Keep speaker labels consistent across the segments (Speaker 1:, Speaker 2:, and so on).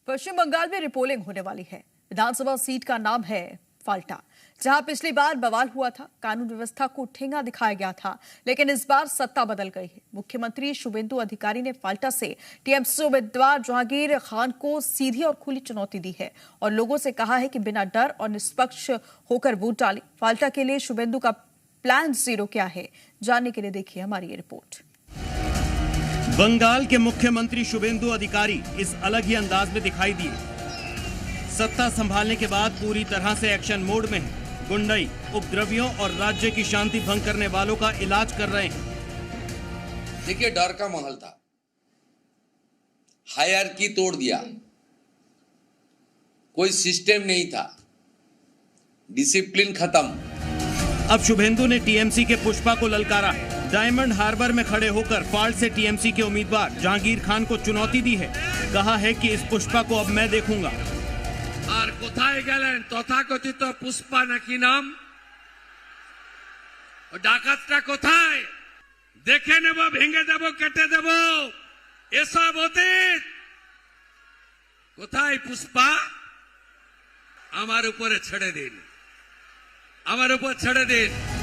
Speaker 1: पश्चिम बंगाल में रिपोलिंग होने वाली है। विधानसभा सीट का नाम है फाल्टा, जहां पिछली बार बवाल हुआ था, कानून व्यवस्था को ठेंगा दिखाया गया था, लेकिन इस बार सत्ता बदल गई है। मुख्यमंत्री शुभेंदु अधिकारी ने फाल्टा से टीएमसी उम्मीदवार जहांगीर खान को सीधी और खुली चुनौती दी है और लोगों से कहा है कि बिना डर और निष्पक्ष होकर वोट डालें। फाल्टा के लिए शुभेंदु का प्लान जीरो क्या है, जानने के लिए देखिए हमारी ये रिपोर्ट।
Speaker 2: बंगाल के मुख्यमंत्री शुभेंदु अधिकारी इस अलग ही अंदाज में दिखाई दिए। सत्ता संभालने के बाद पूरी तरह से एक्शन मोड में है। गुंडई, उपद्रवियों और राज्य की शांति भंग करने वालों का इलाज कर रहे हैं।
Speaker 3: देखिए, डर का माहौल था, हायरार्की तोड़ दिया, कोई सिस्टम नहीं था, डिसिप्लिन खत्म।
Speaker 2: अब शुभेंदु ने टीएमसी के पुष्पा को ललकारा है। डायमंड हार्बर में खड़े होकर फाल्ट से टीएमसी के उम्मीदवार जहांगीर खान को चुनौती दी है। कहा है कि इस पुष्पा को अब मैं देखूंगा।
Speaker 4: और कोथाय गेलें तथाकथित पुष्पा नाकी नाम, डाकातटा कोथाय देखे नेब, भेंगे देव, केटे देव, एसब अतीत। कोथाय पुष्पा? आमार ऊपर छेड़े दिन, आमार ऊपर छेड़े दिन।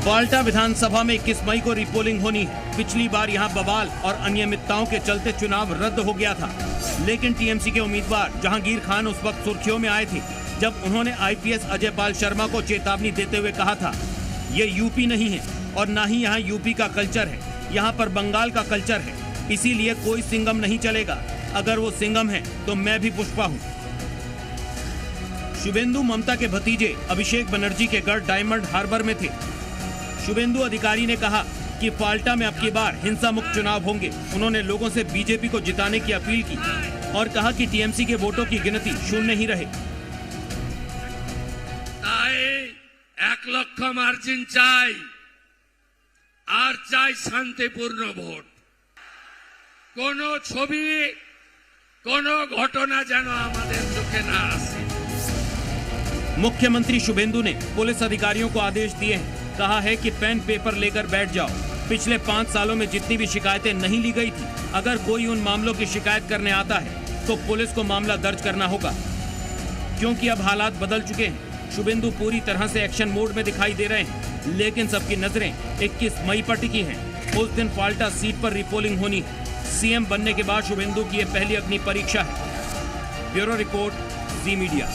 Speaker 2: फाल्टा विधानसभा में 21 मई को रिपोलिंग होनी है। पिछली बार यहां बवाल और अनियमितताओं के चलते चुनाव रद्द हो गया था, लेकिन टीएमसी के उम्मीदवार जहांगीर खान उस वक्त सुर्खियों में आए थे जब उन्होंने आईपीएस अजय पाल शर्मा को चेतावनी देते हुए कहा था, ये यूपी नहीं है और ना ही यहाँ यूपी का कल्चर है, यहाँ पर बंगाल का कल्चर है, इसीलिए कोई सिंघम नहीं चलेगा। अगर वो सिंघम है तो मैं भी पुष्पा हूँ। शुभेंदु ममता के भतीजे अभिषेक बनर्जी के गढ़ डायमंड हार्बर में थे। शुभेंदु अधिकारी ने कहा कि फाल्टा में अब की बार हिंसा मुक्त चुनाव होंगे। उन्होंने लोगों से बीजेपी को जिताने की अपील की और कहा कि टीएमसी के वोटों की गिनती शून्य ही रहे।
Speaker 4: 1 লক্ষ মার্জিন চাই আর চাই শান্তিপূর্ণ ভোট। কোনো ছবি, কোনো ঘটনা যেন আমাদের চোখে না আসে।
Speaker 2: मुख्यमंत्री शुभेंदु ने पुलिस अधिकारियों को आदेश दिए हैं। कहा है कि पेन पेपर लेकर बैठ जाओ। पिछले 5 सालों में जितनी भी शिकायतें नहीं ली गई थी, अगर कोई उन मामलों की शिकायत करने आता है तो पुलिस को मामला दर्ज करना होगा, क्योंकि अब हालात बदल चुके हैं। शुभेंदु पूरी तरह से एक्शन मोड में दिखाई दे रहे हैं, लेकिन सबकी नजरें 21 मई पर टिकी हैं। उस दिन फाल्टा सीट पर रिपोलिंग होनी है। सीएम बनने के बाद शुभेंदु की यह पहली अग्नि परीक्षा है। ब्यूरो रिपोर्ट, जी मीडिया।